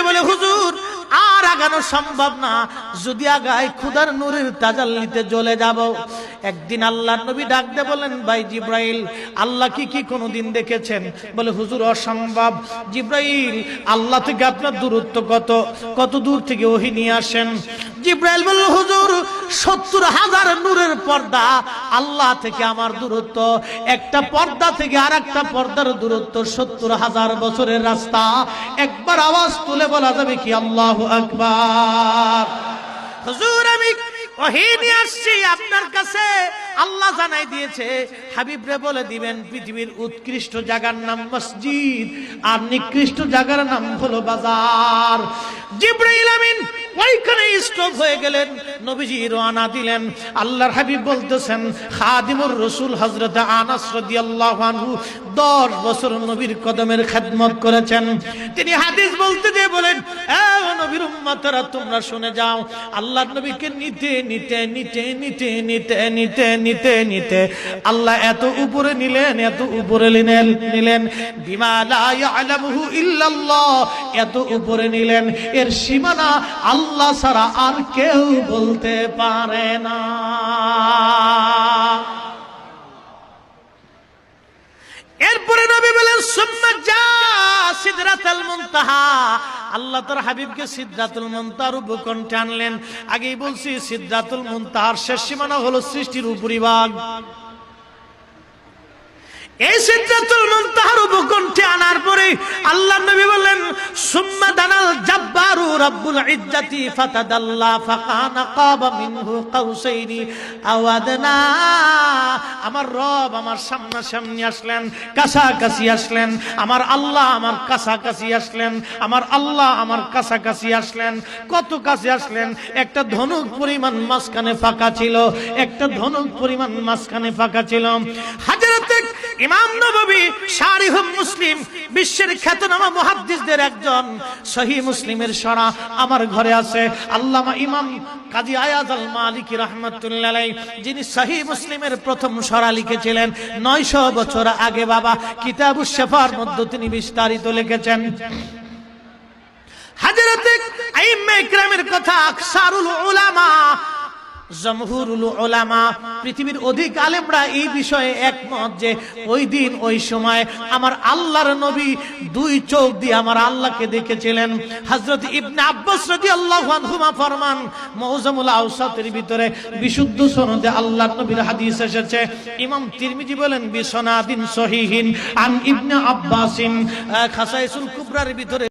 ডেকে বলে, হুজুর আর আগানো সম্ভব না, যদি আগাই খোদার নূরের তাজাল্লিতে জ্বলে যাব। একদিন আল্লাহর নবী ডাক দিয়ে বলেন, ভাই জিব্রাইল, আল্লাহ কি কোনোদিন দেখেছেন? বলে, হুজুর অসম্ভব। জিব্রাইল, আল্লাহ থেকে আপনার দূরত্ব কত দূর থেকে ওহী নিয়ে আসেন? জিব্রাইল বলল, হুজুর 70,000 নূরের পর্দা আল্লাহ থেকে আমার দূরত্ব, একটা পর্দা থেকে আর একটা পর্দার দূরত্ব 70,000 বছরের রাস্তা। একবার আওয়াজ তুলে বলা যাবে কি আল্লাহু আকবার? হুজুর আমি ওহী নিয়ে আসছি আপনার কাছে, আল্লাহ জানাই দিয়েছে হাবিব রে বলে দিবেন পৃথিবীর উৎকৃষ্ট জায়গার নাম মসজিদ আর নিকৃষ্ট জায়গার নাম হলো বাজার। জিবরাইল আমিন ওইখানে স্টপ হয়ে গেলেন, নবীজি রওনা দিলেন। আল্লাহর হাবিব বলতেছেন, খাদিমুর রাসূল হযরত আনাস রাদিয়াল্লাহু আনহু 10 বছর নবীর কদমের খেদমত করেছেন। তিনি হাদিস বলতে দিয়ে বলেন, এ নবীর উম্মতরা তোমরা শুনে যাও, আল্লাহর নবীকে নিতে নিতে নিতে নিতে নিতে নিতে নিতে নিতে আল্লাহ এত উপরে নিলেন, এত উপরে নিলেন, বিমা লা ইয়ালামুহু ইল্লাল্লাহ, এত উপরে নিলেন এর সীমানা আল্লাহ ছাড়া আর কেউ বলতে পারে না। এরপরে নবী বলেন, সুম্মা জা সিদরাতুল মুনতাহা, আল্লাহ তার হাবিবকে সিদরাতুল মুনতাহার উপকণ্ঠে আনলেন। আগেই বলছি সিদরাতুল মুনতাহার শেষ সীমানা হলো সৃষ্টির উপরিভাগ। এই সিদরাতুল মুনতাহার উপকণ্ঠে আনার পরে আল্লাহর নবী বললেন, সুম্মা দানাল জাব্বারু রাব্বুল ইজ্জাতি ফাতাদাল্লা ফাকানা কাবা মিনহু কাউসাইনি আও আদনা। আমার রব আমার সামনাসামনি আসলেন, কাছাকাছি আসলেন, আমার আল্লাহ আমার কাছাকাছি আসলেন, আমার আল্লাহ আমার কাছাকাছি আসলেন। কত কাছে আসলেন? একটা ধনুক পরিমাণ মাঝখানে ফাঁকা ছিল, একটা ধনুক পরিমাণ মাঝখানে ফাঁকা ছিল। হযরত ইমাম নববী শারিহ মুসলিম, বিশ্বের খ্যাতনামা মুহাদ্দিসদের একজন, সহিহ মুসলিমের শরা আমার ঘরে আছে। আল্লামা ইমাম কাজী আয়াজ আল মালিকি রাহমাতুল্লাহ আলাইহি, যিনি সহিহ মুসলিমের প্রথম শরা লিখেছিলেন 900 বছর আগে, বাবা কিতাবুশ শিফার মধ্যে তিনি বিস্তারিত লিখেছেন। হযরত আইম্মা ইকরামের কথা, আকসারুল উলামা, জমহুরুল উলামা, পৃথিবীর অধিক আলেমরা এই বিষয়ে একমত যে ওই দিন ওই সময় আমার আল্লাহর নবী 2 চোখ দিয়ে আমার আল্লাহকে দেখেছিলেন। হযরত ইবনে আব্বাস রাদিয়াল্লাহু আনহুমা ফরমান, মুআজ্জামুল আওসাতের ভিতরে বিশুদ্ধ সনদে আল্লাহর নবীর হাদিস এসেছে। ইমাম তিরমিজি বলেন বিসনাদিন সহিহিন আন ইবনে আব্বাসিন, খাসাইসুল কুবরার ভিতরে